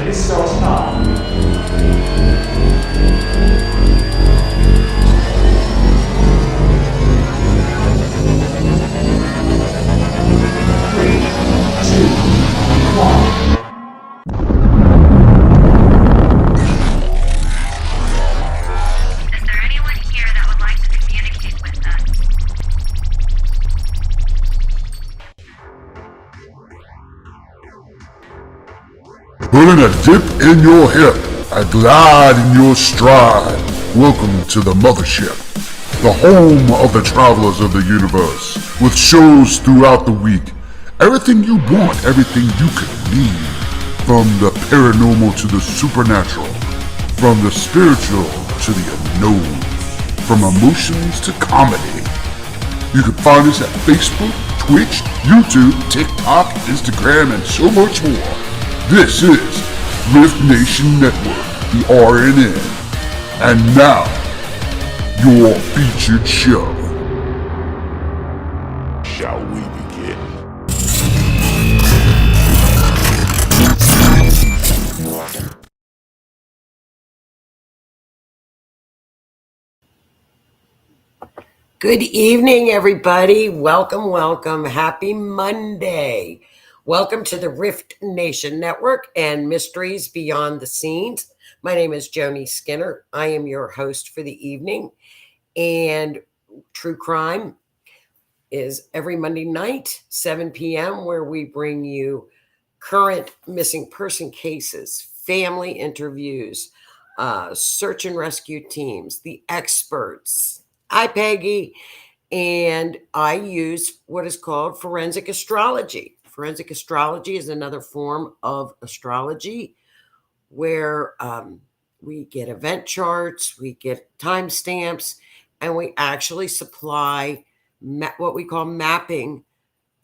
This starts now. Putting a dip in your hip, a glide in your stride. Welcome to the mothership, the home of the travelers of the universe, with shows throughout the week. Everything you want, everything you could need. From the paranormal to the supernatural, from the spiritual to the unknown, from emotions to comedy. You can find us at Facebook, Twitch, YouTube, TikTok, Instagram, and so much more. This is R.I.F.T Nation Network, the RNN. And now, your featured show. Shall we begin? Good evening, everybody. Welcome, welcome. Happy Monday. Welcome to the R.I.F.T Nation Network and Mysteries Beyond the Scenes. My name is Joni Skinner. I am your host for the evening. And True Crime is every Monday night, 7 p.m., where we bring you current missing person cases, family interviews, search and rescue teams, the experts. Hi, Peggy. And I use what is called forensic astrology. Forensic astrology is another form of astrology where we get event charts, we get timestamps, and we actually supply what we call mapping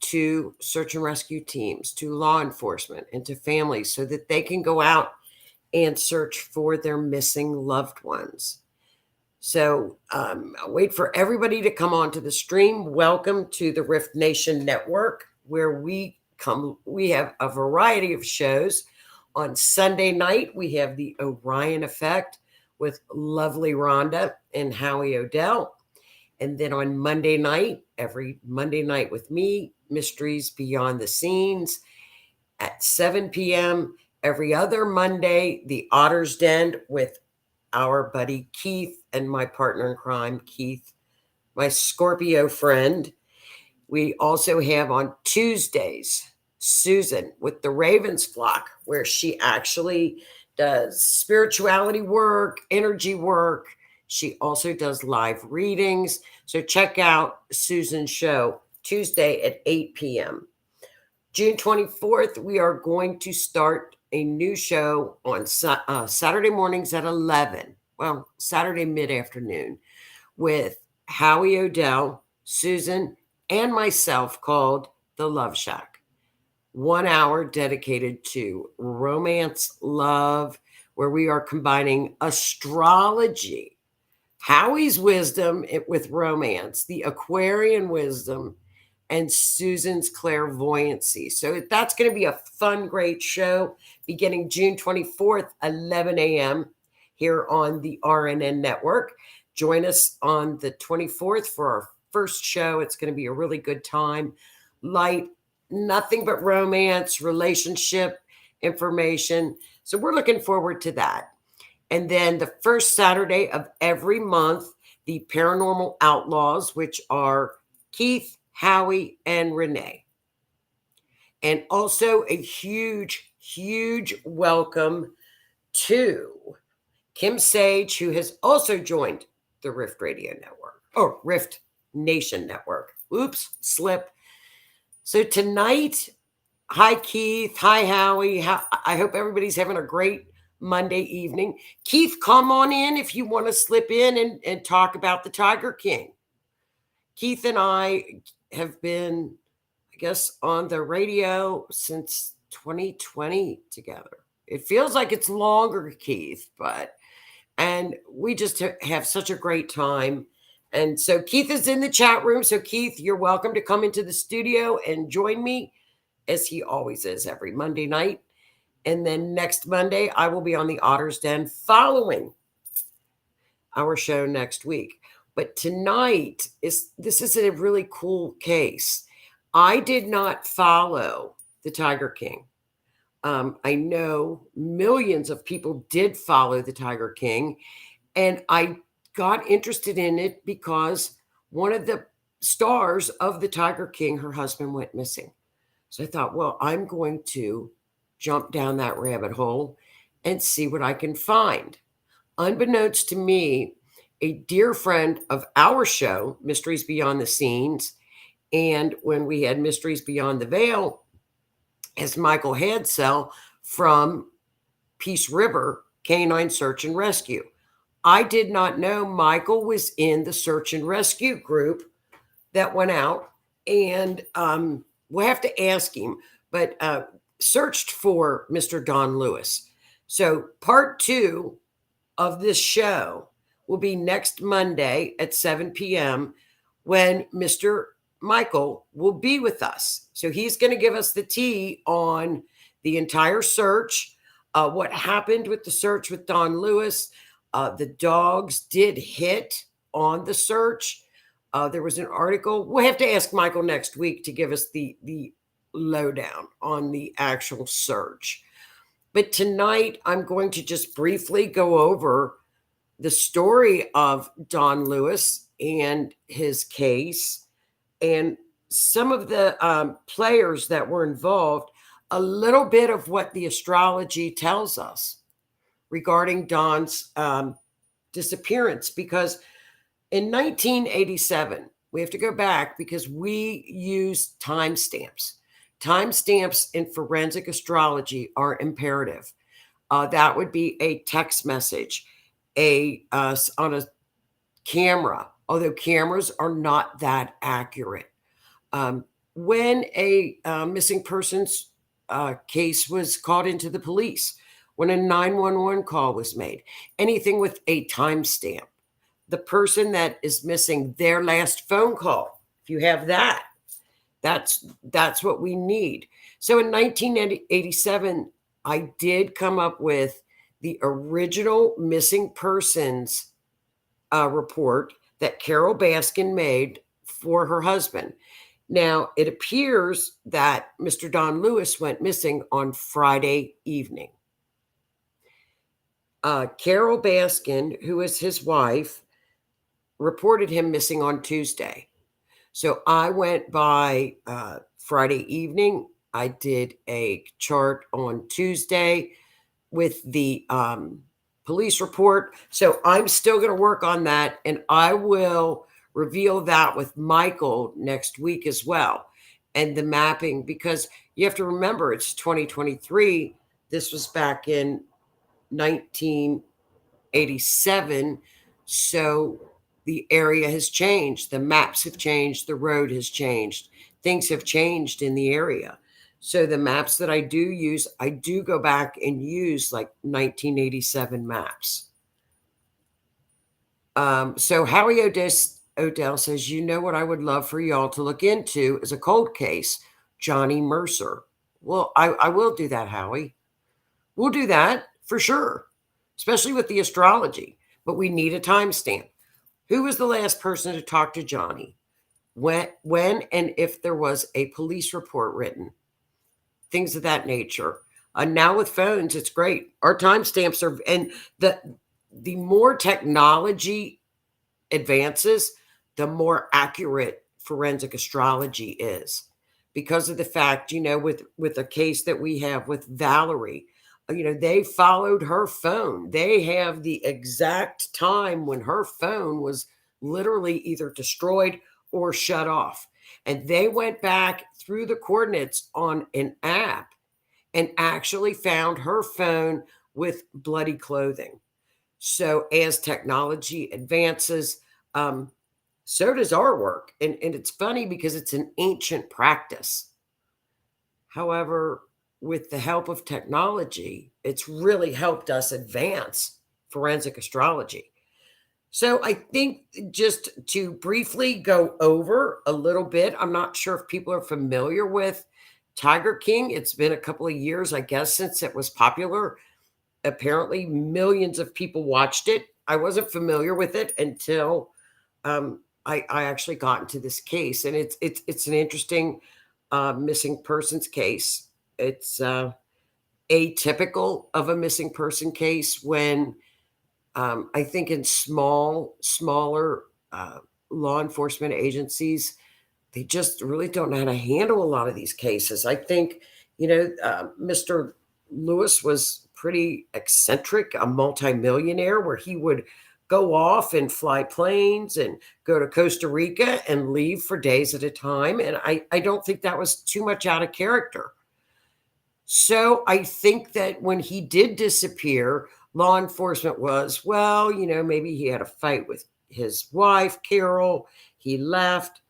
to search and rescue teams, to law enforcement, and to families so that they can go out and search for their missing loved ones. So I'll wait for everybody to come onto the stream. Welcome to the R.I.F.T Nation Network, where we have a variety of shows. On Sunday night, we have the Orion Effect with lovely Rhonda and Howie O'Dell. And then on Monday night, every Monday night with me, Mysteries Beyond the Scenes at 7 p.m. Every other Monday, the Otter's Den with our buddy Keith and my partner in crime, Keith, my Scorpio friend. We also have on Tuesdays, Susan with the Ravens Flock, where she actually does spirituality work, energy work. She also does live readings. So check out Susan's show Tuesday at 8 p.m. June 24th, we are going to start a new show on Saturday mornings at 11. Well, Saturday mid-afternoon with Howie O'Dell, Susan, and myself called The Love Shack. 1 hour dedicated to romance, love, where we are combining astrology, Howie's wisdom with romance, the Aquarian wisdom, and Susan's clairvoyancy. So that's going to be a fun, great show beginning June 24th, 11 a.m. here on the RNN Network. Join us on the 24th for our first show. It's going to be a really good time. Light, nothing but romance, relationship information. So we're looking forward to that. And then the first Saturday of every month, the Paranormal Outlaws, which are Keith, Howie, and Renee. And also a huge, huge welcome to Kim Sage, who has also joined the R.I.F.T Radio Network, or R.I.F.T Nation Network. Oops, slip. So tonight, hi, Keith. Hi, Howie. I hope everybody's having a great Monday evening. Keith, come on in if you want to slip in and talk about the Tiger King. Keith and I have been, I guess, on the radio since 2020 together. It feels like it's longer, Keith, and we just have such a great time. And so Keith is in the chat room. So Keith, you're welcome to come into the studio and join me, as he always is every Monday night. And then next Monday, I will be on the Otter's Den following our show next week. But tonight this is a really cool case. I did not follow the Tiger King. I know millions of people did follow the Tiger King, and I got interested in it because one of the stars of the Tiger King, her husband, went missing. So I thought, well, I'm going to jump down that rabbit hole and see what I can find. Unbeknownst to me, a dear friend of our show, Mysteries Beyond the Scenes, and when we had Mysteries Beyond the Veil, as Michael Hadsell from Peace River Canine Search and Rescue. I did not know Michael was in the search and rescue group that went out, and we'll have to ask him, but searched for Mr. Don Lewis. So part 2 of this show will be next Monday at 7 p.m. when Mr. Michael will be with us. So he's going to give us the tea on the entire search, what happened with the search with Don Lewis. The dogs did hit on the search. There was an article. We'll have to ask Michael next week to give us the lowdown on the actual search. But tonight, I'm going to just briefly go over the story of Don Lewis and his case and some of the players that were involved, a little bit of what the astrology tells us regarding Don's disappearance. Because in 1987, we have to go back because we use timestamps. Timestamps in forensic astrology are imperative. That would be a text message, on a camera, although cameras are not that accurate. When a missing persons case was called into the police, when a 911 call was made, anything with a timestamp, the person that is missing, their last phone call, if you have that, that's what we need. So in 1987, I did come up with the original missing persons report that Carol Baskin made for her husband. Now, it appears that Mr. Don Lewis went missing on Friday evening. Carol Baskin, who is his wife, reported him missing on Tuesday. So I went by Friday evening. I did a chart on Tuesday with the police report. So I'm still going to work on that, and I will reveal that with Michael next week as well. And the mapping, because you have to remember it's 2023. This was back in 1987. So the area has changed. The maps have changed. The road has changed. Things have changed in the area. So the maps that I do use, I do go back and use like 1987 maps. So Howie Odell says, you know what I would love for y'all to look into is a cold case, Johnny Mercer. Well, I will do that, Howie. We'll do that for sure, especially with the astrology. But we need a timestamp. Who was the last person to talk to Johnny? When and if there was a police report written? Things of that nature. Now with phones, it's great. Our timestamps are, and the more technology advances, the more accurate forensic astrology is, because of the fact, with a case that we have with Valerie, they followed her phone. They have the exact time when her phone was literally either destroyed or shut off. And they went back through the coordinates on an app and actually found her phone with bloody clothing. So as technology advances, so does our work. And it's funny because it's an ancient practice. However, with the help of technology, it's really helped us advance forensic astrology. So I think, just to briefly go over a little bit, I'm not sure if people are familiar with Tiger King, it's been a couple of years, I guess, since it was popular. Apparently, millions of people watched it. I wasn't familiar with it until I actually got into this case, and it's an interesting missing persons case. It's atypical of a missing person case when I think in smaller law enforcement agencies, they just really don't know how to handle a lot of these cases. I think, Mr. Lewis was pretty eccentric, a multimillionaire where he would go off and fly planes and go to Costa Rica and leave for days at a time. And I don't think that was too much out of character. So I think that when he did disappear, law enforcement was, well, maybe he had a fight with his wife, Carol. He left.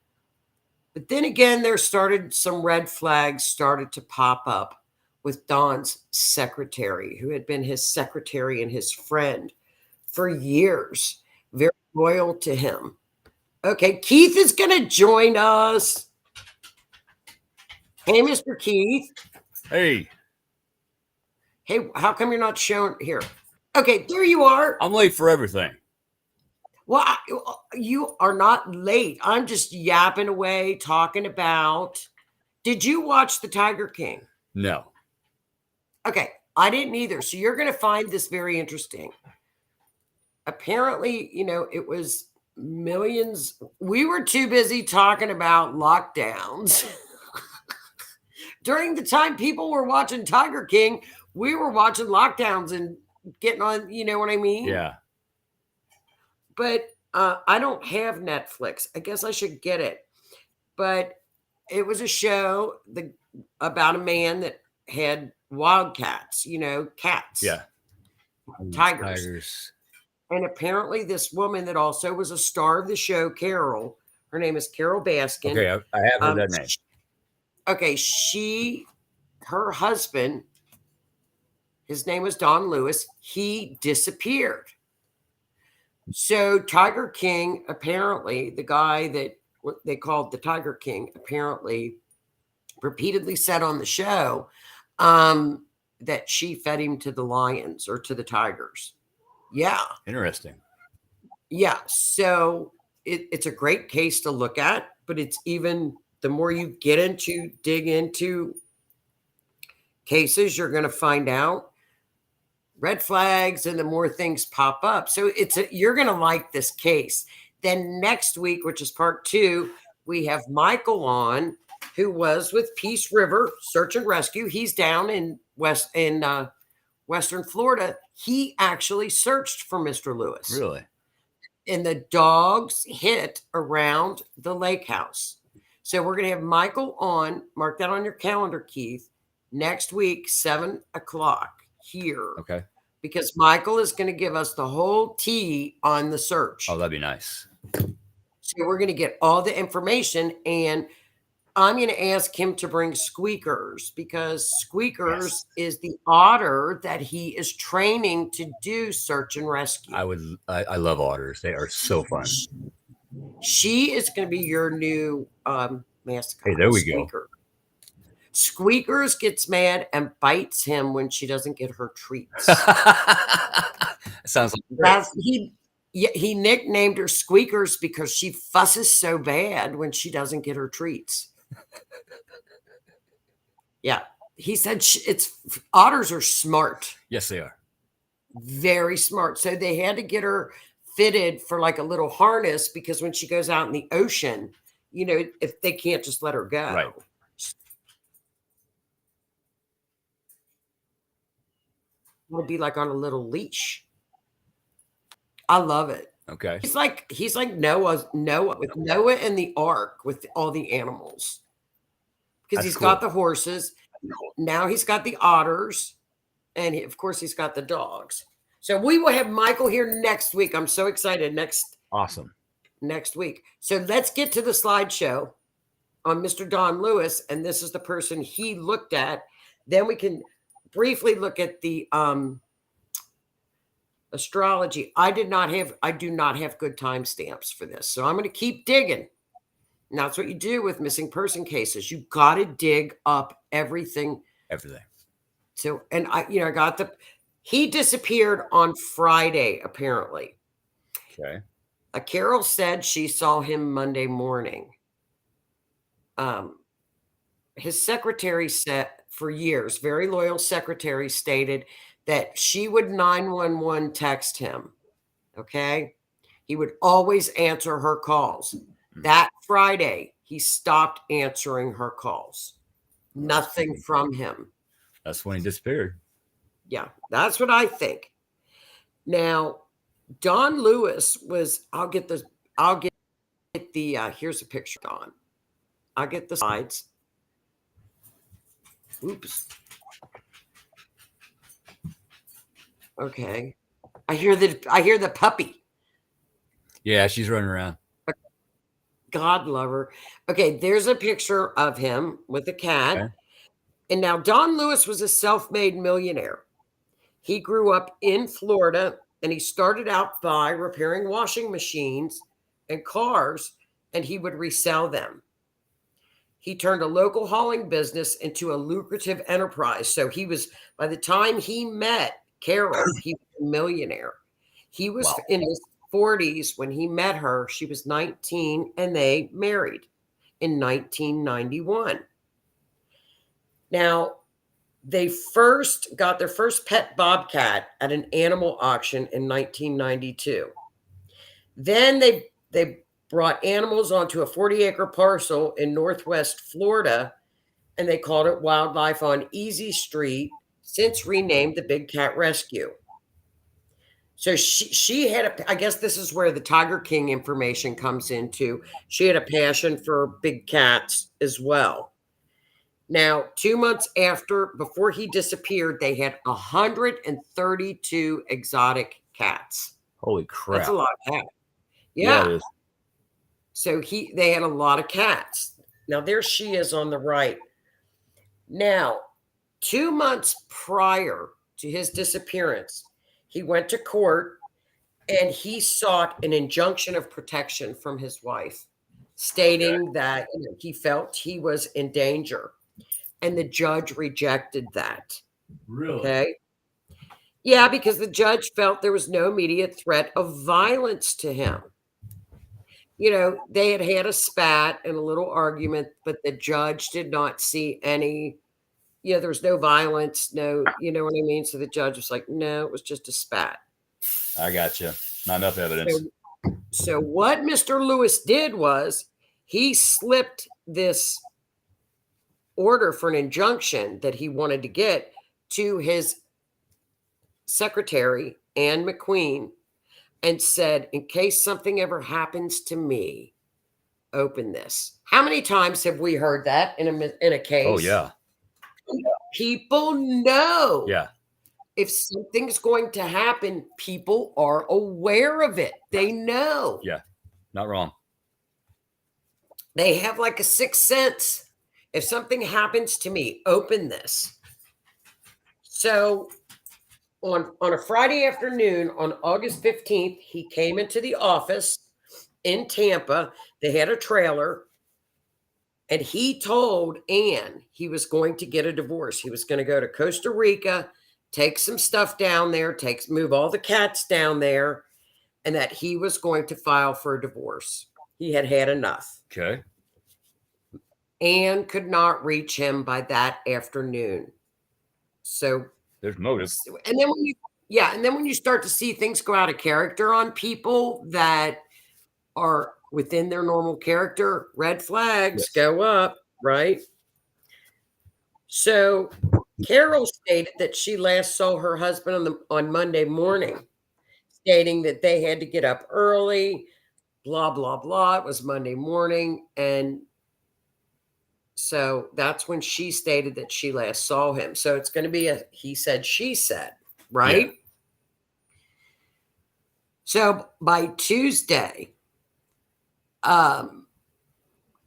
But then again, some red flags started to pop up with Don's secretary, who had been his secretary and his friend for years, very loyal to him. Okay, Keith is going to join us. Hey, Mr. Keith. Hey, Hey, how come you're not shown here? Okay, there you are. I'm late for everything. Well, you are not late. I'm just yapping away, talking about. Did you watch The Tiger King? No. Okay, I didn't either. So you're going to find this very interesting. Apparently, it was millions. We were too busy talking about lockdowns. During the time people were watching Tiger King, we were watching lockdowns and getting on, you know what I mean? Yeah. But I don't have Netflix. I guess I should get it. But it was a show about a man that had wildcats, cats. Yeah. Tigers. And apparently this woman that also was a star of the show, Carol, her name is Carol Baskin. Okay, I have heard that name. Okay, her husband, his name was Don Lewis, he disappeared. So Tiger King, apparently, the guy that what they called the Tiger King, apparently repeatedly said on the show that she fed him to the lions or to the tigers. Yeah. Interesting. Yeah. So it's a great case to look at, but it's even the more you dig into cases, you're going to find out red flags and the more things pop up. So you're going to like this case. Then next week, which is part 2, we have Michael on, who was with Peace River Search and Rescue. He's down in Western Florida. He actually searched for Mr. Lewis. Really? And the dogs hit around the lake house. So we're going to have Michael on. Mark that on your calendar, Keith. Next week, 7:00 here. Okay. Because Michael is going to give us the whole tea on the search. Oh, that'd be nice. So we're going to get all the information, and I'm going to ask him to bring Squeakers, because Squeakers is the otter that he is training to do search and rescue. I love otters. They are so fun. She is going to be your new mascot. Hey, there we Squeaker. Squeakers gets mad and bites him when she doesn't get her treats. Sounds like he nicknamed her Squeakers because she fusses so bad when she doesn't get her treats. Yeah, he said otters are smart. Yes, they are. Very smart. So they had to get her fitted for like a little harness, because when she goes out in the ocean, if they can't just let her go. Right. It'll be like on a little leash. I love it. Okay. He's like Noah with Noah and the ark with all the animals. Because he's got the horses. Now he's got the otters. And of course he's got the dogs. So we will have Michael here next week. I'm so excited. Awesome. Next week. So let's get to the slideshow on Mr. Don Lewis. And this is the person he looked at. Then we can briefly look at the astrology. I do not have good timestamps for this, so I'm going to keep digging. And that's what you do with missing person cases. You got to dig up everything. Everything. So, and I got he disappeared on Friday, apparently. Okay. Carol said she saw him Monday morning. His secretary said for years, very loyal secretary, stated that she would 911 text him. Okay. He would always answer her calls. That Friday, he stopped answering her calls. Nothing from him. That's when he disappeared. Yeah, that's what I think. Now, Don Lewis was, I'll get the, here's a picture, Don. I'll get the slides. Oops. Okay. I hear the puppy. Yeah, she's running around. God love her. Okay, there's a picture of him with a cat. Okay. And now Don Lewis was a self-made millionaire. He grew up in Florida and he started out by repairing washing machines and cars, and he would resell them. He turned a local hauling business into a lucrative enterprise. So he was, by the time he met Carol, he was a millionaire. He was in his 40s when he met her. She was 19 and they married in 1991. Now, they first got their first pet bobcat at an animal auction in 1992. Then they brought animals onto a 40-acre parcel in Northwest Florida, and they called it Wildlife on Easy Street, since renamed the Big Cat Rescue. So she had I guess this is where the Tiger King information comes into. She had a passion for big cats as well. Now, 2 months before he disappeared, they had 132 exotic cats. Holy crap. That's a lot of cats. Yeah, it is. So they had a lot of cats. Now, there she is on the right. Now, 2 months prior to his disappearance, he went to court and he sought an injunction of protection from his wife, stating that he felt he was in danger. And the judge rejected that. Really? Okay. Yeah, because the judge felt there was no immediate threat of violence to him. They had a spat and a little argument, but the judge did not see any, there was no violence, no, you know what I mean? So the judge was like, no, it was just a spat. I got you. Not enough evidence. So what Mr. Lewis did was he slipped this order for an injunction that he wanted to get to his secretary, Anne McQueen, and said, in case something ever happens to me, open this. How many times have we heard that in a case? Oh, yeah. People know. Yeah. If something's going to happen, people are aware of it. They know. Yeah. Not wrong. They have like a sixth sense. If something happens to me, open this. So on a Friday afternoon, on August 15th, he came into the office in Tampa. They had a trailer. And he told Anne he was going to get a divorce. He was going to go to Costa Rica, take some stuff down there, move all the cats down there, and that he was going to file for a divorce. He had had enough. Okay. Anne could not reach him by that afternoon. So there's motive. And then when you start to see things go out of character on people that are within their normal character, red flags go up, right? So Carol stated that she last saw her husband on Monday morning, stating that they had to get up early, blah, blah, blah. It was Monday morning. And so that's when she stated that she last saw him. So it's going to be a he said, she said, right? Yeah. So by Tuesday,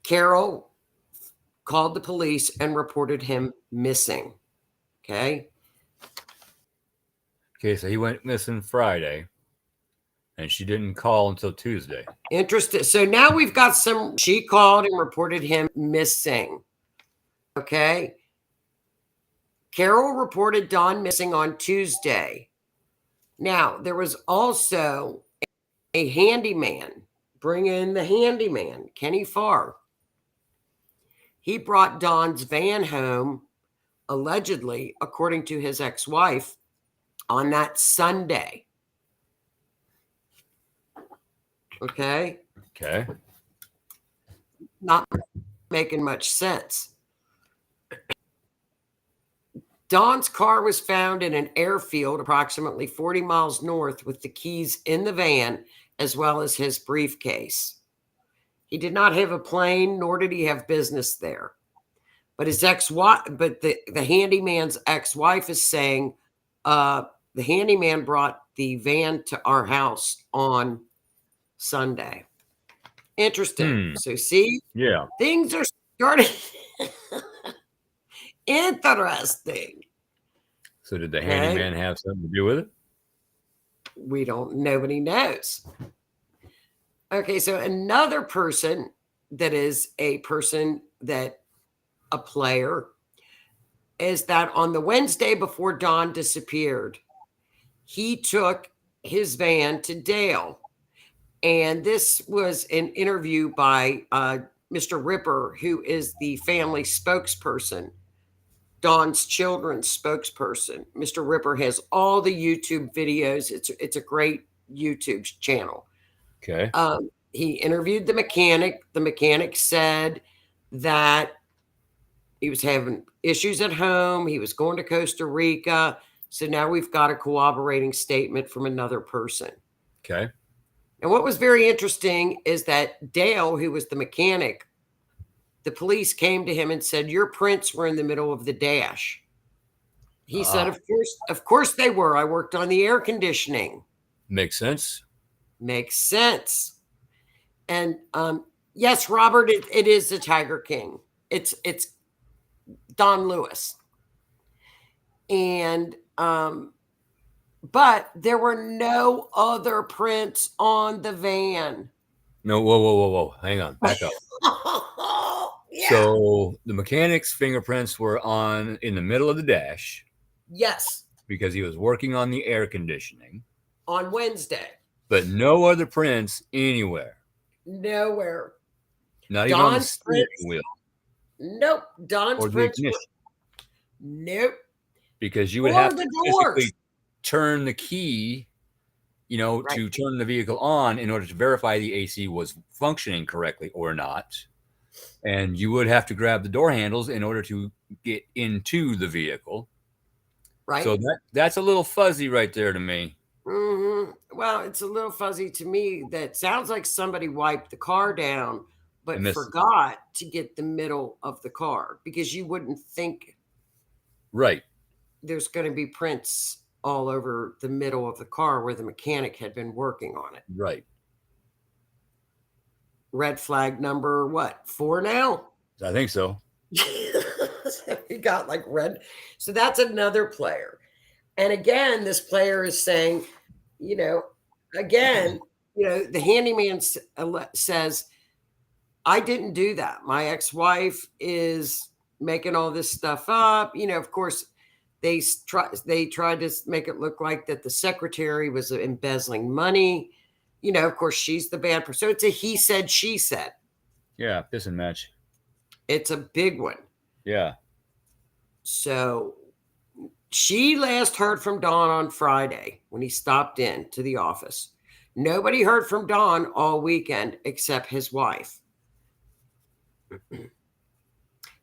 Carol called the police and reported him missing. Okay. Okay, so he went missing Friday. And she didn't call until Tuesday. Interesting. So now we've got she called and reported him missing. Okay. Carol reported Don missing on Tuesday. Now, there was also a handyman. Bring in the handyman, Kenny Farr. He brought Don's van home, allegedly, according to his ex-wife, on that Sunday. Okay? Okay. Not making much sense. Don's car was found in an airfield approximately 40 miles north with the keys in the van, as well as his briefcase. He did not have a plane, nor did he have business there. But the handyman's ex-wife is saying the handyman brought the van to our house on Sunday. Interesting. So see, yeah, things are starting interesting. So did the handyman have something to do with it? Nobody knows. Okay, so another person that is a player, is that on the Wednesday before Don disappeared, he took his van to Dale. And this was an interview by Mr. Ripper, who is the family spokesperson, Don's children's spokesperson. Mr. Ripper has all the YouTube videos. It's a great YouTube channel. Okay. He interviewed the mechanic. The mechanic said that he was having issues at home. He was going to Costa Rica. So now we've got a corroborating statement from another person. Okay. And what was very interesting is that Dale, who was the mechanic, the police came to him and said, your prints were in the middle of the dash. He said, of course they were. I worked on the air conditioning. Makes sense. Makes sense. And yes, Robert, it is the Tiger King. It's Don Lewis. And but there were no other prints on the van. No, whoa. Hang on. Back up. Yeah. So the mechanic's fingerprints were in the middle of the dash. Yes. Because he was working on the air conditioning. On Wednesday. But no other prints anywhere. Nowhere. Not even on the steering wheel. Nope. Don's prints were. Nope. Because you would have to physically turn the key, to turn the vehicle on in order to verify the AC was functioning correctly or not. And you would have to grab the door handles in order to get into the vehicle. Right. So that's a little fuzzy right there to me. Mm-hmm. Well, it's a little fuzzy to me. That sounds like somebody wiped the car down, but forgot to get the middle of the car, because you wouldn't think. Right. There's going to be prints all over the middle of the car where the mechanic had been working on it. Right. Red flag number 4 now? I think so. He got like red. So that's another player. And again, this player is saying, the handyman says, I didn't do that. My ex-wife is making all this stuff up. Of course, they tried to make it look like that the secretary was embezzling money. Of course, she's the bad person. So it's a he said, she said. Yeah, piss and match. It's a big one. Yeah. So she last heard from Don on Friday when he stopped in to the office. Nobody heard from Don all weekend except his wife.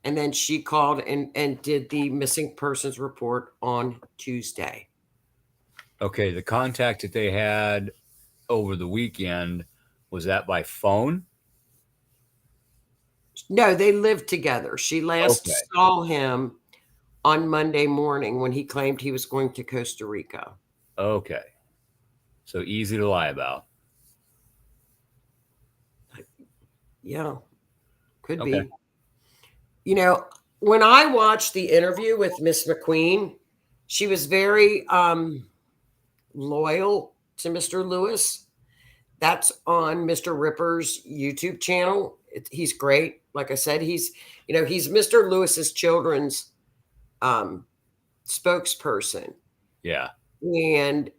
And then she called and did the missing persons report on Tuesday. Okay, the contact that they had over the weekend, was that by phone? No, they lived together. She last saw him on Monday morning when he claimed he was going to Costa Rica. Okay. So easy to lie about. Yeah, could be. When I watched the interview with Miss McQueen, she was very loyal to Mr. Lewis. That's on Mr. Ripper's YouTube channel. He's great. Like I said, he's Mr. Lewis's children's spokesperson. Yeah. And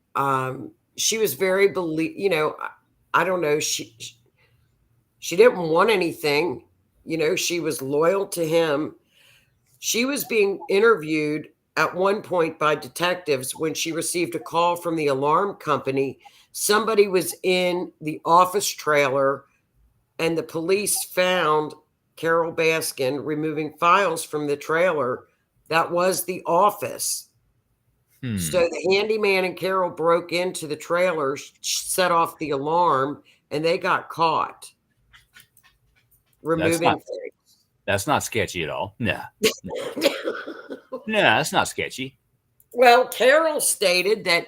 she was very I don't know, she didn't want anything. She was loyal to him. She was being interviewed at one point by detectives when she received a call from the alarm company. Somebody was in the office trailer, and the police found Carol Baskin removing files from the trailer. That was the office. So the handyman and Carol broke into the trailer, set off the alarm, and they got caught removing things. That's not sketchy at all. No. No, that's not sketchy. Well, Carol stated that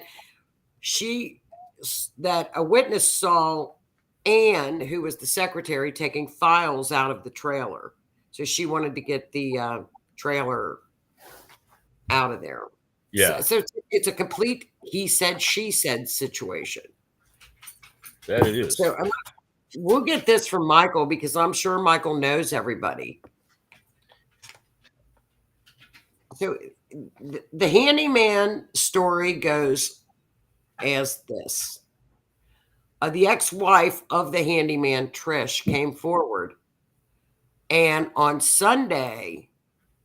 a witness saw Anne, who was the secretary, taking files out of the trailer. So she wanted to get the trailer out of there. Yeah. So it's a complete he said, she said situation. That it is. So we'll get this from Michael, because I'm sure Michael knows everybody. So the handyman story goes as this. The ex-wife of the handyman, Trish, came forward. And on Sunday,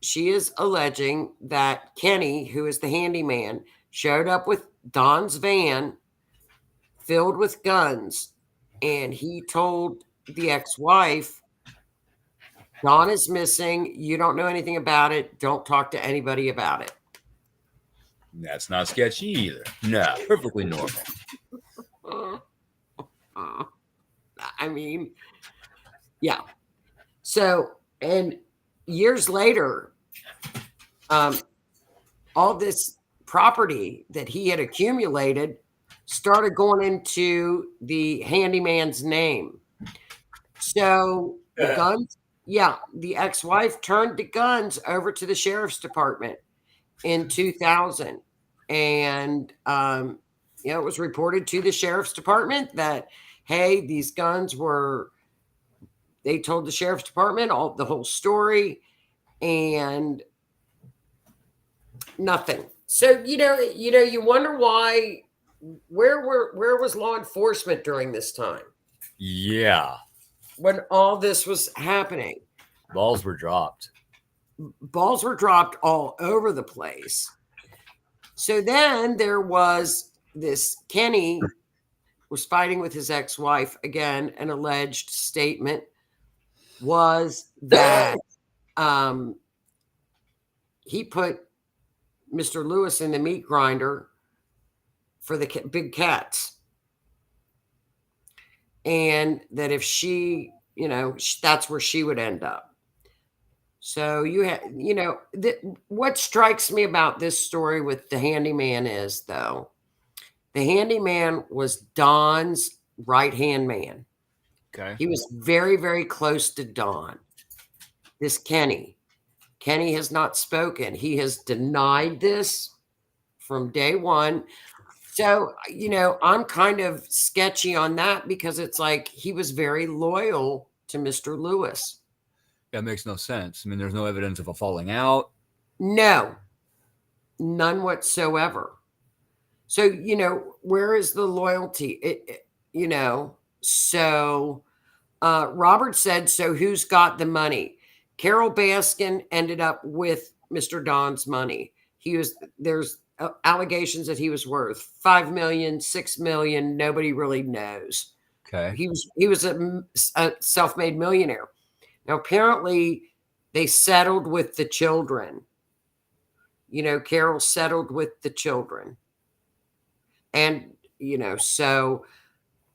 she is alleging that Kenny, who is the handyman, showed up with Don's van filled with guns. And he told the ex-wife, Don is missing. You don't know anything about it. Don't talk to anybody about it. That's not sketchy either. No, perfectly normal. I mean, yeah. So, and years later, all this property that he had accumulated started going into the handyman's name. So the guns, the ex-wife turned the guns over to the sheriff's department in 2000. And, it was reported to the sheriff's department that, hey, these guns they told the sheriff's department the whole story, and nothing. So, you wonder why, where was law enforcement during this time? Yeah. When all this was happening. Balls were dropped all over the place. So then there was this Kenny was fighting with his ex-wife again. An alleged statement was that he put Mr. Lewis in the meat grinder for the big cats. And that if she, that's where she would end up. So what strikes me about this story with the handyman is, though, the handyman was Don's right-hand man. Okay. He was very, very close to Don. This Kenny has not spoken. He has denied this from day one. So, I'm kind of sketchy on that, because it's like he was very loyal to Mr. Lewis. That makes no sense. I mean, there's no evidence of a falling out. No, none whatsoever. So, where is the loyalty? So Robert said, so who's got the money? Carol Baskin ended up with Mr. Don's money. There's allegations that he was worth $5 million, $6 million. Nobody really knows. Okay. He was a self-made millionaire. Now, apparently they settled with the children. Carol settled with the children. And, so,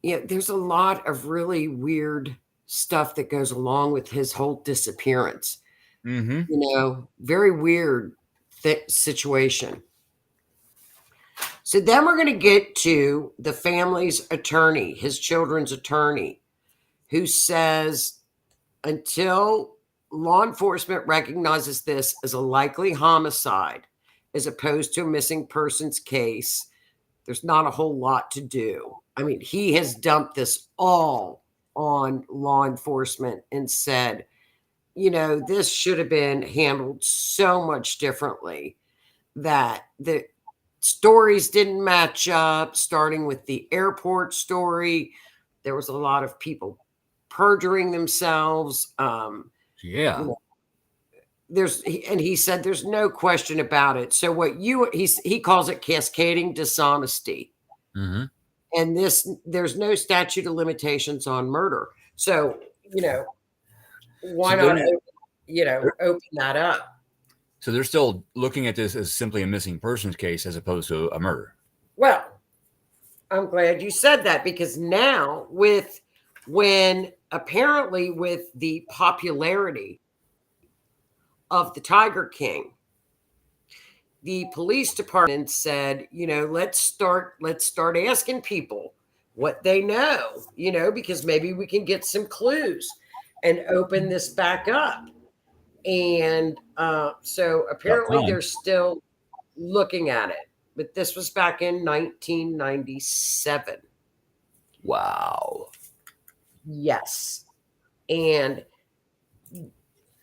there's a lot of really weird stuff that goes along with his whole disappearance. Mm-hmm. Very weird situation. So then we're going to get to the family's attorney, his children's attorney, who says, until law enforcement recognizes this as a likely homicide, as opposed to a missing persons case, There's not a whole lot to do. I mean, he has dumped this all on law enforcement and said, this should have been handled so much differently, that the stories didn't match up, starting with the airport story. There was a lot of people perjuring themselves. He said there's no question about it. So he calls it cascading dishonesty. Mm-hmm. And there's no statute of limitations on murder. So, why not open that up? So they're still looking at this as simply a missing persons case as opposed to a murder. Well, I'm glad you said that, because now apparently with the popularity of the Tiger King, the police department said, let's start asking people what they know, because maybe we can get some clues and open this back up. And so apparently they're still looking at it. But this was back in 1997. Wow. Yes. And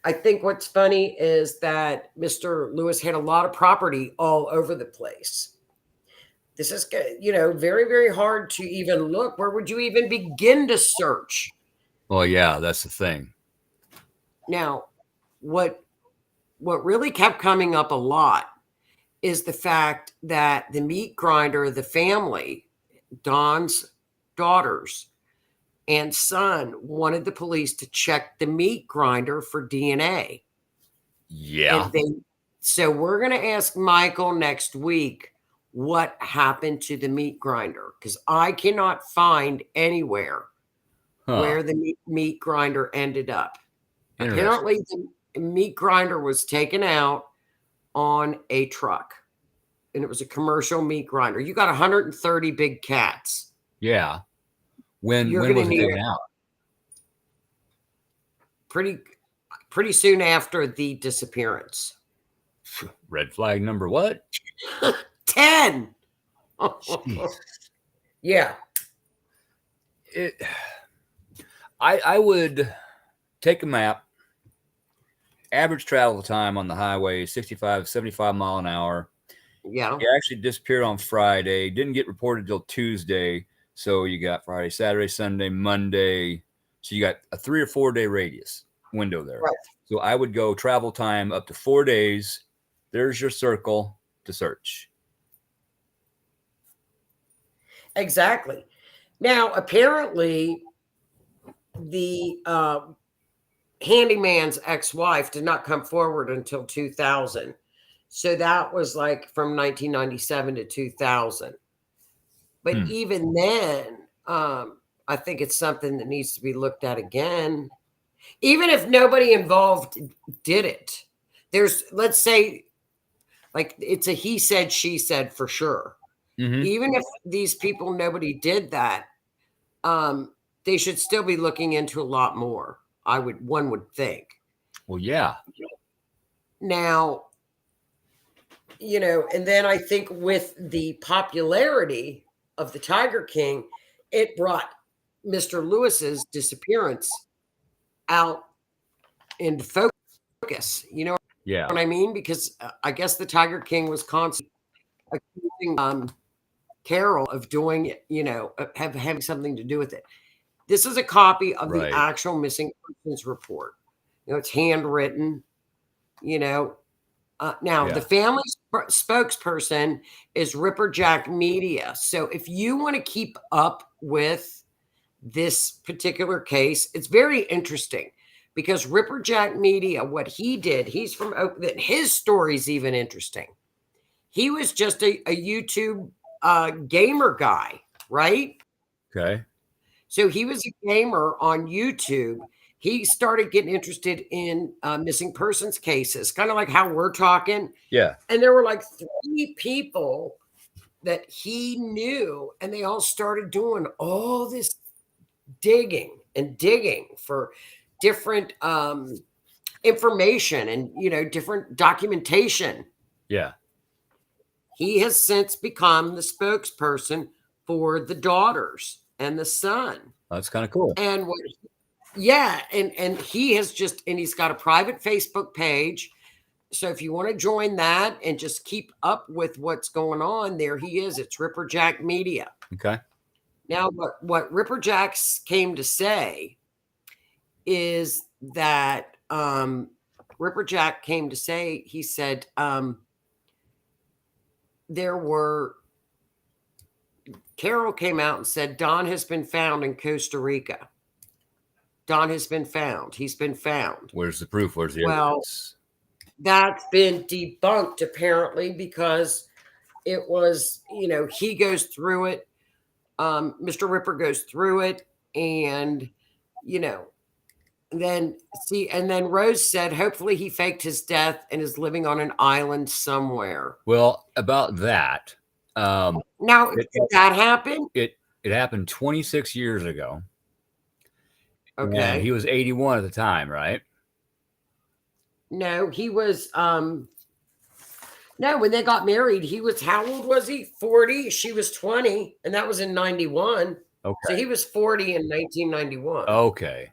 I think what's funny is that Mr. Lewis had a lot of property all over the place. This is, very, very hard to even look. Where would you even begin to search? Well, yeah, that's the thing. Now, what really kept coming up a lot is the fact that the meat grinder, the family, Don's daughters and son, wanted the police to check the meat grinder for DNA. Yeah. So we're going to ask Michael next week what happened to the meat grinder, because I cannot find anywhere where the meat grinder ended up. Apparently, the meat grinder was taken out on a truck, and it was a commercial meat grinder. You got 130 big cats. Yeah. When was it taken out? Pretty soon after the disappearance. Red flag number what? 10. Yeah. I would take a map. Average travel time on the highway, 65, 75 mile an hour. Yeah. He actually disappeared on Friday. Didn't get reported till Tuesday. So you got Friday, Saturday, Sunday, Monday. So you got a 3 or 4 day radius window there. Right. So I would go travel time up to 4 days. There's your circle to search. Exactly. Now, apparently, the handyman's ex-wife did not come forward until 2000. So that was like from 1997 to 2000. But even then, I think it's something that needs to be looked at again. Even if nobody involved did it. Let's say, like, it's a he said, she said for sure. Mm-hmm. Even if these people, nobody did that, they should still be looking into a lot more. One would think. Well, yeah. Now, and then I think with the popularity of the Tiger King, it brought Mr. Lewis's disappearance out into focus. You know what I mean? Because I guess the Tiger King was constantly accusing Carol of doing it, having something to do with it. This is a copy of the actual missing persons report. It's handwritten, Now, the family spokesperson is Ripperjack Media. So if you want to keep up with this particular case, it's very interesting, because Ripperjack Media, what he did, he's from Oakland. His story's even interesting. He was just a YouTube gamer guy, right? Okay. So he was a gamer on YouTube. He started getting interested in missing persons cases, kind of like how we're talking. Yeah. And there were like 3 people that he knew, and they all started doing all this digging for different information and, different documentation. Yeah. he has since become the spokesperson for the daughters and the son. That's kind of cool. And yeah, and he has and he's got a private Facebook page. So if you want to join that and just keep up with what's going on, there he is. It's Ripperjack Media. Okay. Now, what Ripperjack came to say is that Ripperjack came to say, he said, Carol came out and said, Don has been found in Costa Rica. Don has been found. He's been found. Where's the proof? Where's the evidence? That's been debunked apparently because it was, he goes through it. Mr. Ripper goes through it and, then Rose said, hopefully he faked his death and is living on an island somewhere. Well, about that. Now, did that happen? It happened 26 years ago. Okay. And he was 81 at the time, right? No, he was, no, when they got married, he was, how old was he? 40. She was 20, and that was in 91. Okay. So he was 40 in 1991. Okay.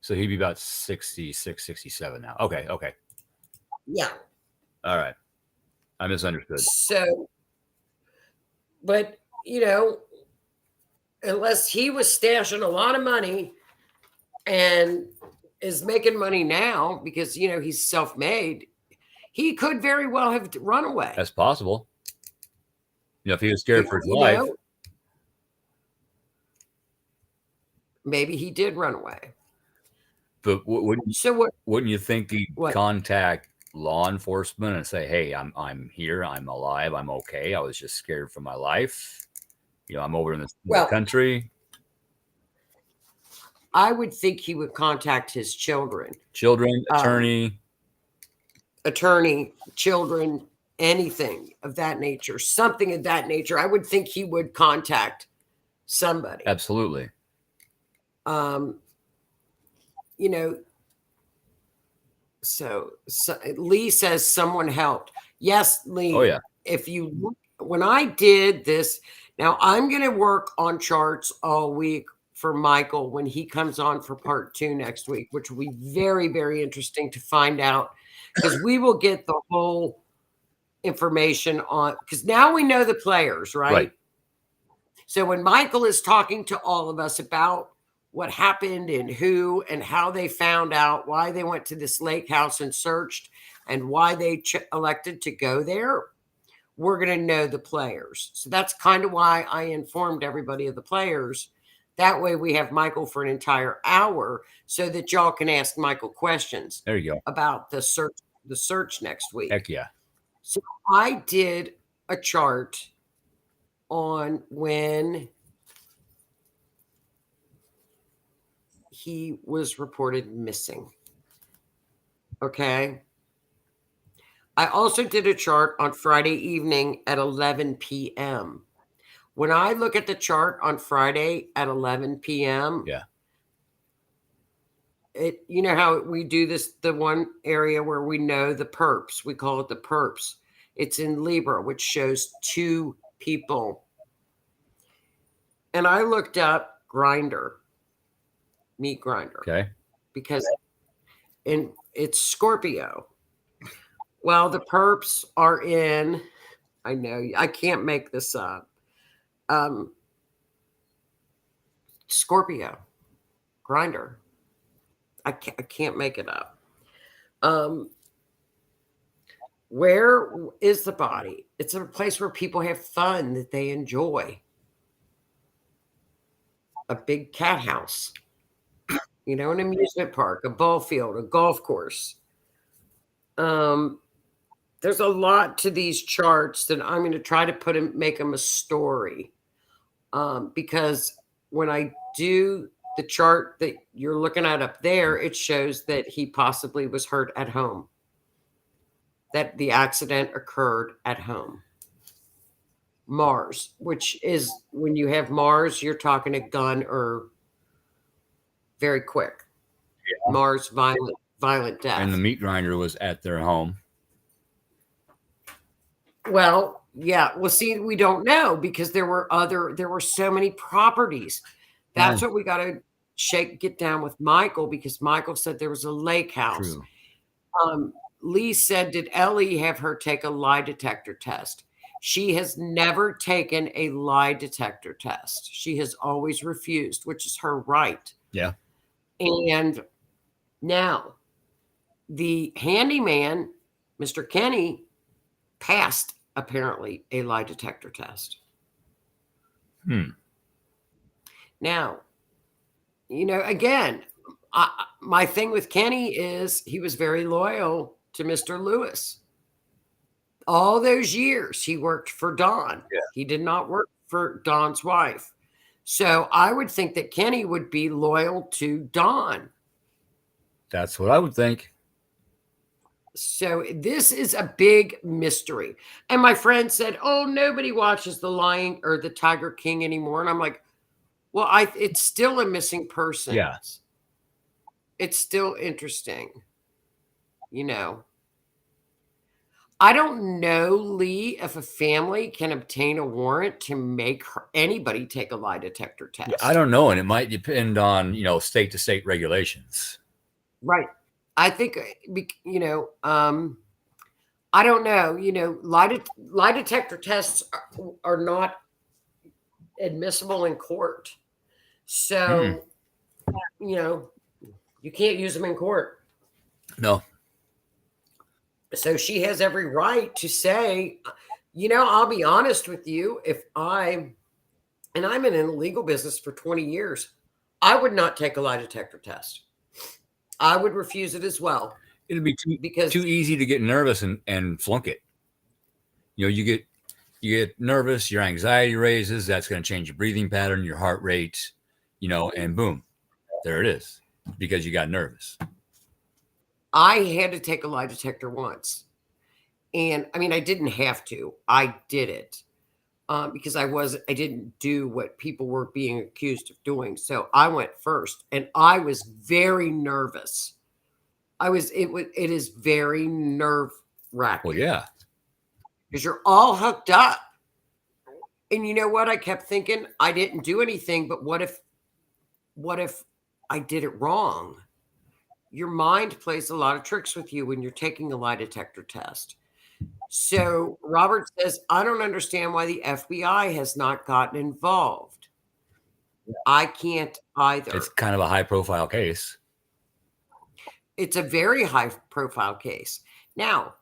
So he'd be about 66, 67 now. Okay. Yeah. All right. I misunderstood. So, but, unless he was stashing a lot of money and is making money now because, he's self-made, he could very well have run away. That's possible. If he was scared for his life. Maybe he did run away. But wouldn't you think he'd contact law enforcement and say, hey, I'm here, I'm alive, I'm okay. I was just scared for my life. I'm over in this country. I would think he would contact his children. Attorney, children, anything of that nature, something of that nature. I would think he would contact somebody. Absolutely. So Lee says someone helped. Yes, Lee. Oh, yeah. If you look, when I did this, now I'm going to work on charts all week for Michael when he comes on for part 2 next week, which will be very, very interesting to find out because we will get the whole information on, because now we know the players, right? So when Michael is talking to all of us about what happened and who and how they found out, why they went to this lake house and searched and why they elected to go there, we're going to know the players. So that's kind of why I informed everybody of the players. That way we have Michael for an entire hour so that y'all can ask Michael questions. There you go. About the search next week. Heck yeah. So I did a chart on when he was reported missing. Okay. I also did a chart on Friday evening at 11 p.m. When I look at the chart on Friday at 11 p.m. Yeah. You know how we do this, the one area where we know the perps, we call it the perps. It's in Libra, which shows 2 people. And I looked up Grinder, meat grinder. Okay. Because it's Scorpio. Well, the perps are in, I know, I can't make this up. Scorpio, Grinder. I can't make it up. Where is the body? It's a place where people have fun that they enjoy. A big cat house. An amusement park, a ball field, a golf course. There's a lot to these charts that I'm going to try to make them a story. Because when I do the chart that you're looking at up there, it shows that he possibly was hurt at home. That the accident occurred at home. Mars, which is when you have Mars, you're talking a gun or very quick. Yeah. Mars, violent death. And the meat grinder was at their home. Well, Yeah. Well, see, we don't know because there were so many properties. That's what we got to get down with Michael, because Michael said there was a lake house. True. Lee said, did Ellie have her take a lie detector test? She has never taken a lie detector test. She has always refused, which is her right. Yeah. And now the handyman, Mr. Kenny, passed apparently a lie detector test. Now, again, my thing with Kenny is he was very loyal to Mr. Lewis. All those years he worked for Dawn. Yeah. He did not work for Dawn's wife. So I would think that Kenny would be loyal to Dawn. That's what I would think. So this is a big mystery. And my friend said, oh, nobody watches The Lion or The Tiger King anymore. And I'm like, well, it's still a missing person. Yeah. It's still interesting. I don't know, Lee, if a family can obtain a warrant to make anybody take a lie detector test. Yeah, I don't know. And it might depend on, state to state regulations. Right. I think, I don't know, lie detector tests are not admissible in court. So, you can't use them in court. No. So she has every right to say, I'll be honest with you, I'm in the legal business for 20 years, I would not take a lie detector test. I would refuse it as well. It'd be too easy to get nervous and flunk it. You get nervous, your anxiety raises, that's going to change your breathing pattern, your heart rate, and boom, there it is, because you got nervous. I had to take a lie detector once. And I didn't have to. I did it because I didn't do what people were being accused of doing. So I went first, and I was very nervous. It is very nerve-wracking. Well, yeah. Because you're all hooked up. And you know what? I kept thinking, I didn't do anything, but what if I did it wrong? Your mind plays a lot of tricks with you when you're taking a lie detector test. So Robert says, I don't understand why the FBI has not gotten involved. I can't either. It's kind of a high profile case. It's a very high profile case. Now,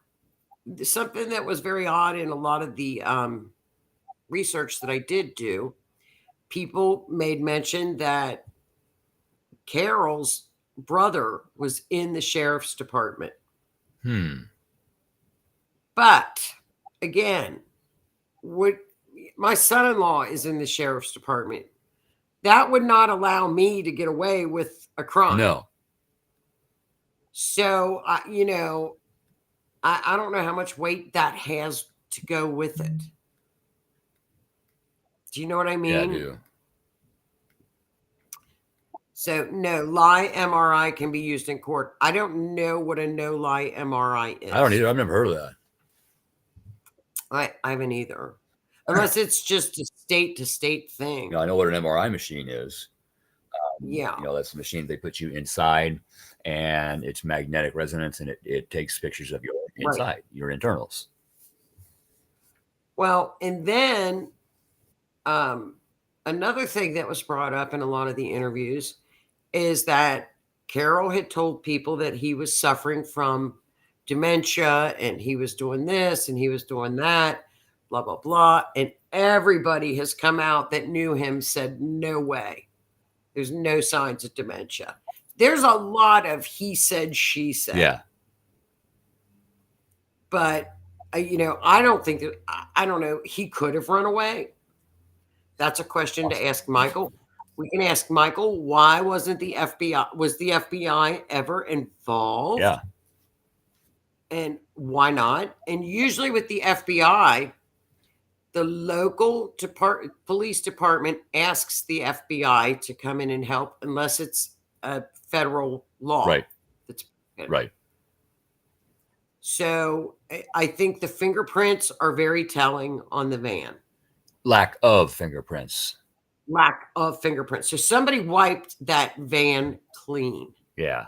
something that was very odd in a lot of the research that I did do, people made mention that Carol's brother was in the sheriff's department. But again, my son-in-law is in the sheriff's department. That would not allow me to get away with a crime. No. So, I don't know how much weight that has to go with it. Do you know what I mean? Yeah, I do. So, no, lie MRI can be used in court. I don't know what a no-lie MRI is. I don't either. I've never heard of that. I haven't either. Unless it's just a state-to-state thing. I know what an MRI machine is. Yeah. That's the machine they put you inside, and it's magnetic resonance, and it takes pictures of your inside, your internals. Well, and then another thing that was brought up in a lot of the interviews is that Carol had told people that he was suffering from dementia, and he was doing this and he was doing that, blah, blah, blah. And everybody has come out that knew him said, no way. There's no signs of dementia. There's a lot of he said, she said. Yeah. But, I don't think that, I don't know. He could have run away. That's a question to ask Michael. We can ask Michael, why wasn't the FBI ever involved? Yeah. And why not? And usually with the FBI, the local police department asks the FBI to come in and help unless it's a federal law. Right. That's right. So I think the fingerprints are very telling on the van. Lack of fingerprints. Lack of fingerprints. So somebody wiped that van clean. Yeah.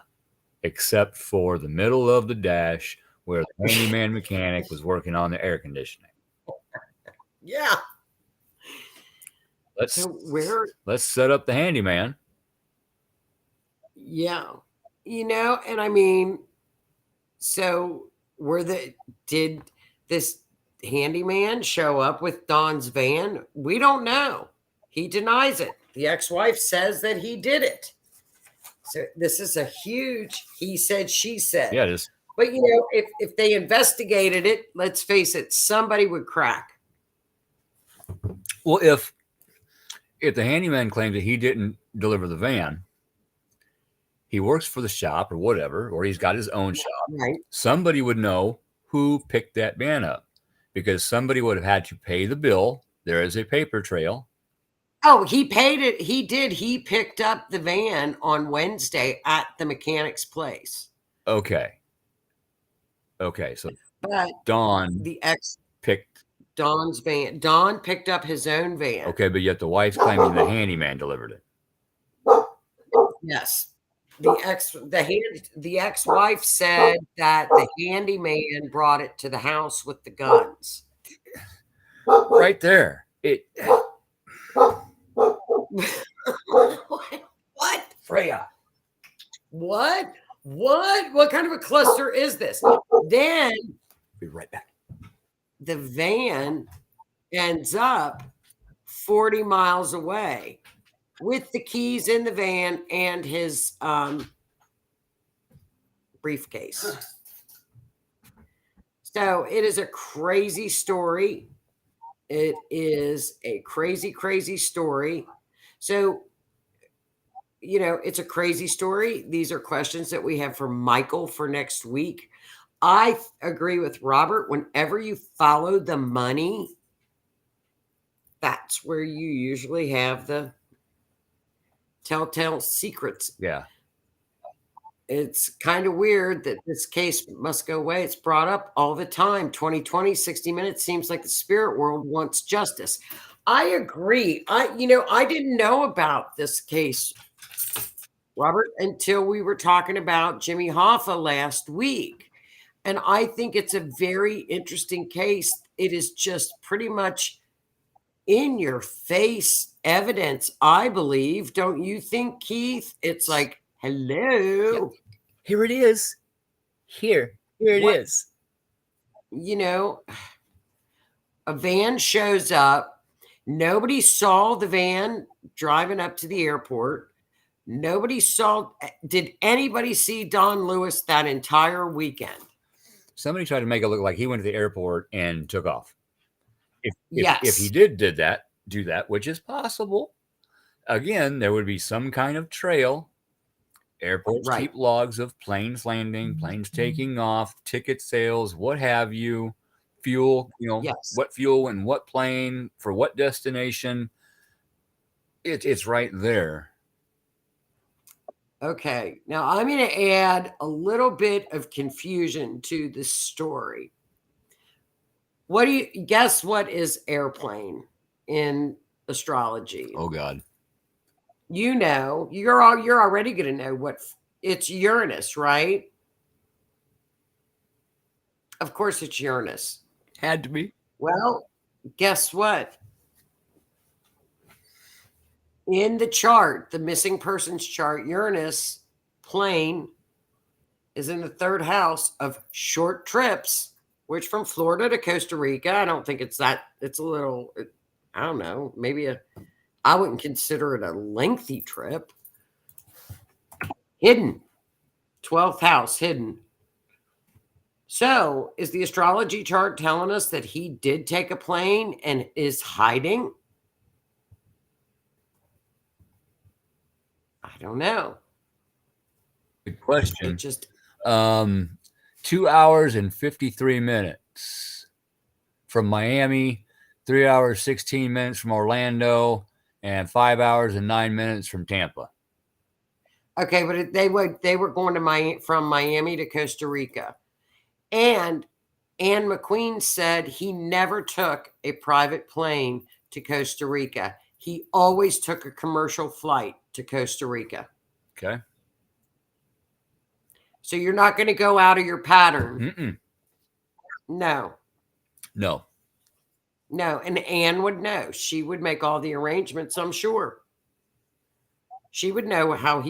Except for the middle of the dash where the handyman mechanic was working on the air conditioning. Yeah. Let's set up the handyman. Yeah. And I mean, so did this handyman show up with Don's van? We don't know. He denies it. The ex-wife says that he did it. So this is a huge he said, she said. Yeah, it is. But if they investigated it, let's face it, somebody would crack. Well, if the handyman claims that he didn't deliver the van, he works for the shop or whatever, or he's got his own shop. Right. Somebody would know who picked that van up because somebody would have had to pay the bill. There is a paper trail. Oh, he paid it. He did. He picked up the van on Wednesday at the mechanic's place. Okay. So but Don picked Don's van. Don picked up his own van. Okay, but yet the wife's claiming the handyman delivered it. Yes. The ex-wife said that the handyman brought it to the house with the guns. Right there. What? Freya. What? What kind of a cluster is this? Then be right back. The van ends up 40 miles away with the keys in the van and his briefcase. So it is a crazy story. It is a crazy, crazy story. So, it's a crazy story. These are questions that we have for Michael for next week. I agree with Robert. Whenever you follow the money, that's where you usually have the telltale secrets. Yeah. It's kind of weird that this case must go away. It's brought up all the time. 2020, 60 Minutes seems like the spirit world wants justice. I agree. I didn't know about this case, Robert, until we were talking about Jimmy Hoffa last week. And I think it's a very interesting case. It is just pretty much in your face evidence, I believe. Don't you think, Keith? It's like, hello. Here it is. Here it is. A van shows up. Nobody saw the van driving up to the airport. Did anybody see Don Lewis that entire weekend? Somebody tried to make it look like he went to the airport and took off. If he do that, which is possible, again, there would be some kind of trail. Airports keep logs of planes landing, planes taking off, ticket sales, what have you, fuel, what fuel and what plane for what destination. It's right there. Okay, now I'm going to add a little bit of confusion to this story. What do you guess? What is airplane in astrology? Oh God! You're already going to know what it's. Uranus, right? Of course, it's Uranus. Had to be. Well, guess what? In the chart, the missing persons chart, Uranus plane is in the third house of short trips, which from Florida to Costa Rica, I don't think it's a little, I don't know, I wouldn't consider it a lengthy trip. Hidden, 12th house, hidden. So is the astrology chart telling us that he did take a plane and is hiding? I don't know. Good question. 2 hours and 53 minutes from Miami, 3 hours, 16 minutes from Orlando, and 5 hours and 9 minutes from Tampa. Okay, but they were going to from Miami to Costa Rica. And Ann McQueen said he never took a private plane to Costa Rica. He always took a commercial flight to Costa Rica. Okay. So you're not going to go out of your pattern. Mm-mm. No. No. No. And Ann would know. She would make all the arrangements, I'm sure. She would know how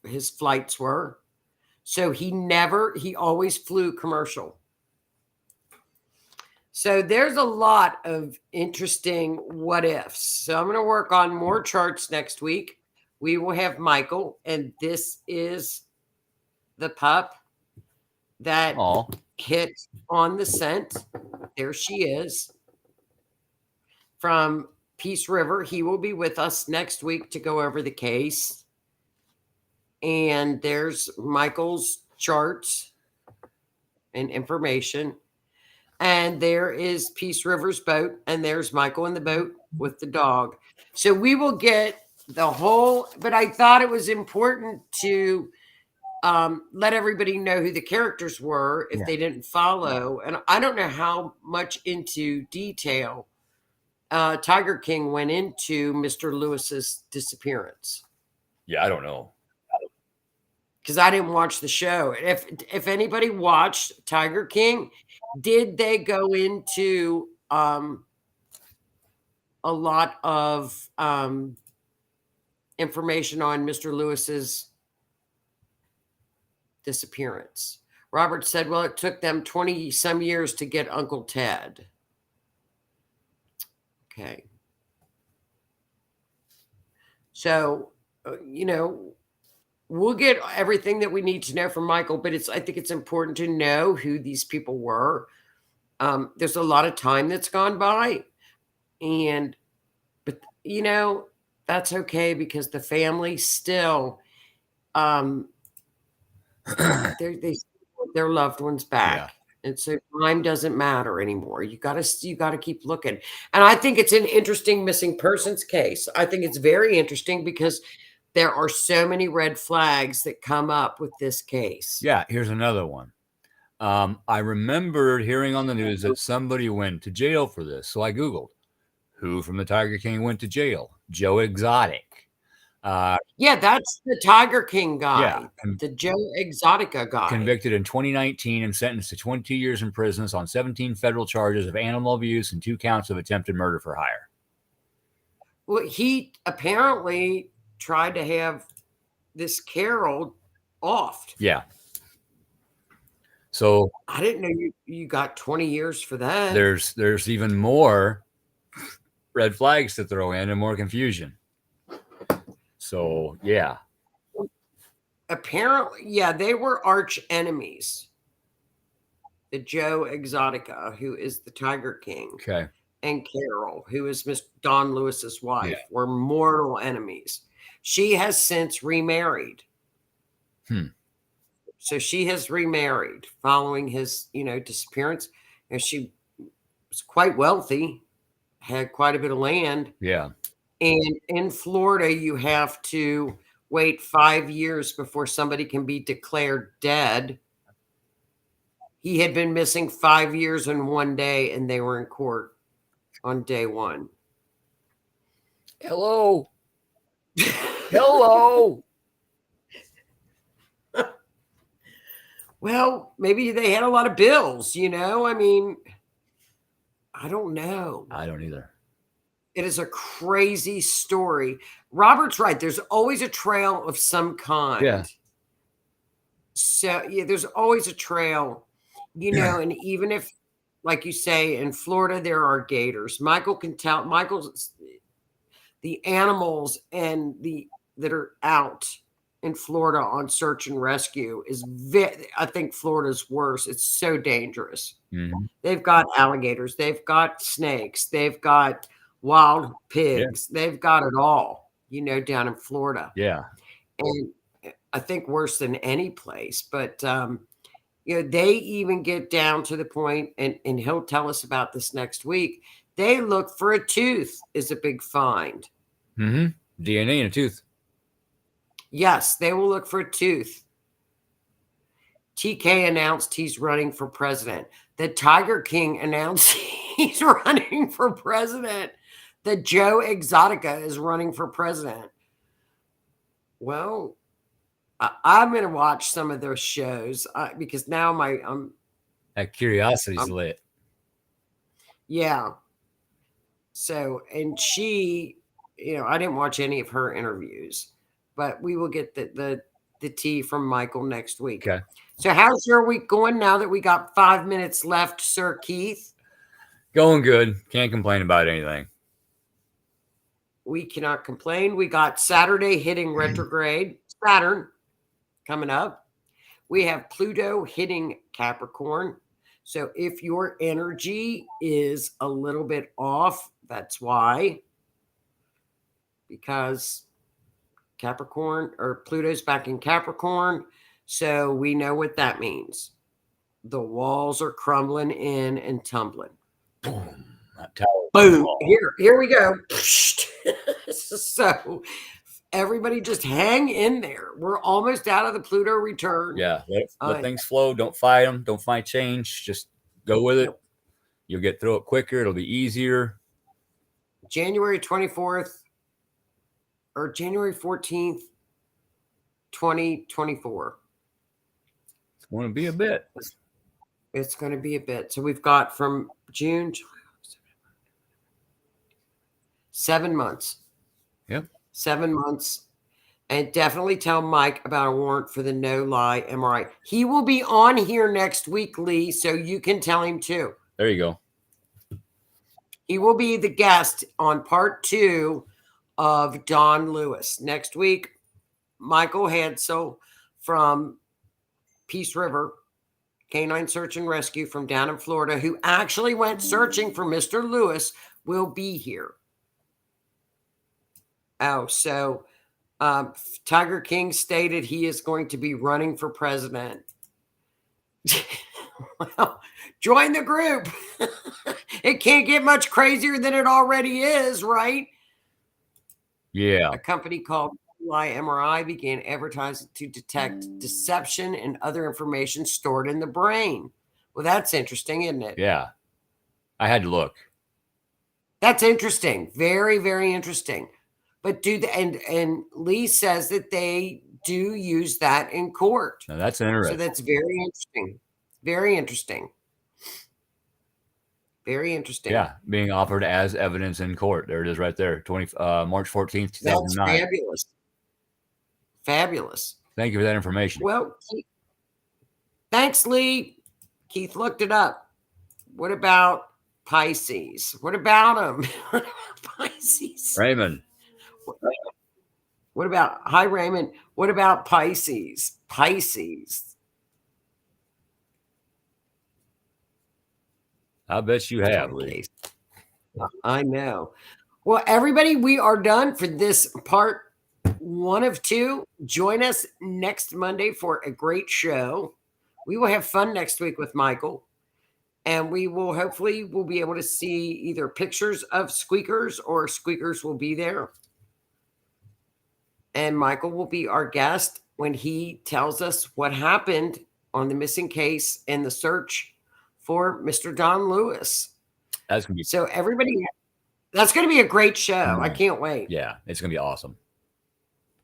his flights were. So he always flew commercial. So there's a lot of interesting what ifs. So I'm going to work on more charts next week. We will have Michael, and this is the pup that hit on the scent. There she is from Peace River. He will be with us next week to go over the case. And there's Michael's charts and information. And there is Peace River's boat, and there's Michael in the boat with the dog. So we will get the whole, but I thought it was important to let everybody know who the characters were if they didn't follow. And I don't know how much into detail Tiger King went into Mr. Lewis's disappearance. Yeah, I don't know. Because I didn't watch the show. If anybody watched Tiger King, did they go into a lot of information on Mr. Lewis's disappearance? Robert said, well, it took them 20 some years to get Uncle Ted. Okay. So, we'll get everything that we need to know from Michael, but I think it's important to know who these people were. There's a lot of time that's gone by, but that's okay because the family still, they their loved ones back. Yeah. And so time doesn't matter anymore. You got to keep looking. And I think it's an interesting missing persons case. I think it's very interesting because there are so many red flags that come up with this case. Yeah, here's another one. I remembered hearing on the news that somebody went to jail for this. So I Googled who from the Tiger King went to jail. Joe Exotic. Yeah, that's the Tiger King guy. Yeah. The Joe Exotica guy. Convicted in 2019 and sentenced to 22 years in prison on 17 federal charges of animal abuse and 2 counts of attempted murder for hire. Well, he apparently tried to have this Carol offed. Yeah. So I didn't know you got 20 years for that. There's even more red flags to throw in and more confusion. So yeah. Apparently, yeah, they were arch enemies. The Joe Exotica, who is the Tiger King. Okay. And Carol, who is Miss Don Lewis's wife, were mortal enemies. She has since remarried. So she has remarried following his, disappearance. And she was quite wealthy, had quite a bit of land. Yeah. And in Florida, you have to wait 5 years before somebody can be declared dead. He had been missing 5 years and 1 day, and they were in court on day 1. Hello. Hello. Well, maybe they had a lot of bills, I mean, I don't know. I don't either. It is a crazy story. Robert's right. There's always a trail of some kind. Yeah. So, yeah, there's always a trail, and even if, like you say, in Florida, there are gators. Michael can tell. The animals that are out in Florida on search and rescue I think Florida's worse. It's so dangerous. Mm-hmm. They've got alligators. They've got snakes. They've got wild pigs. Yeah. They've got it all, down in Florida. Yeah. And I think worse than any place. But, they even get down to the point, and he'll tell us about this next week. They look for a tooth is a big find. Mm-hmm. DNA in a tooth. Yes, they will look for a tooth. TK announced he's running for president. The Tiger King announced he's running for president. The Joe Exotica is running for president. Well, I'm going to watch some of those shows because now that curiosity's lit. Yeah. So, and she, I didn't watch any of her interviews, but we will get the tea from Michael next week. Okay. So how's your week going now that we got 5 minutes left, Sir Keith? Going good. Can't complain about anything. We cannot complain. We got Saturday hitting retrograde, Saturn coming up. We have Pluto hitting Capricorn. So if your energy is a little bit off, that's why. Because Capricorn or Pluto's back in Capricorn. So we know what that means. The walls are crumbling in and tumbling. Boom. Boom. Here we go. So everybody just hang in there. We're almost out of the Pluto return. Yeah. Let things flow. Don't fight them. Don't fight change. Just go with it. You'll get through it quicker. It'll be easier. January 24th or January 14th, 2024. It's going to be a bit. It's going to be a bit. So we've got from June, 7 months. Yep. 7 months. And definitely tell Mike about a warrant for the no-lie MRI. He will be on here next week, Lee, so you can tell him too. There you go. He will be the guest on part 2 of Don Lewis. Next week, Michael Hadsell from Peace River, Canine Search and Rescue from down in Florida, who actually went searching for Mr. Lewis, will be here. Oh, so Tiger King stated he is going to be running for president. Well, join the group. It can't get much crazier than it already is, right? Yeah. A company called MRI began advertising to detect deception and other information stored in the brain. Well, that's interesting, isn't it? Yeah. I had to look. That's interesting. Very, very interesting. But and Lee says that they do use that in court. Now that's interesting. So that's very interesting. Very interesting. Very interesting. Yeah, being offered as evidence in court. There it is right there. March 14th, 2009. That's fabulous. Fabulous. Thank you for that information. Well, thanks, Lee. Keith looked it up. What about Pisces? What about them? Pisces. Raymond. What about, hi, Raymond. What about Pisces? Pisces. I bet you have, Lee. I know. Well, everybody, we are done for this part 1 of 2. Join us next Monday for a great show. We will have fun next week with Michael. And we will hopefully we'll be able to see either pictures of squeakers or squeakers will be there. And Michael will be our guest when he tells us what happened on the missing case and the search for Mr. Don Lewis. That's gonna be so everybody. That's going to be a great show. I can't wait. Yeah, it's going to be awesome.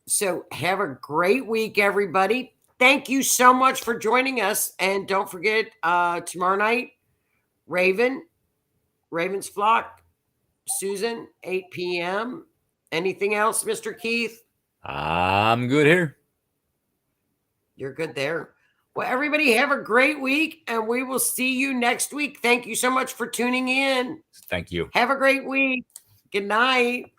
So have a great week, everybody. Thank you so much for joining us. And don't forget, tomorrow night, Raven's Flock, Susan, 8 p.m. Anything else, Mr. Keith? I'm good here. You're good there. Well, everybody have a great week, and we will see you next week. Thank you so much for tuning in. Thank you. Have a great week. Good night.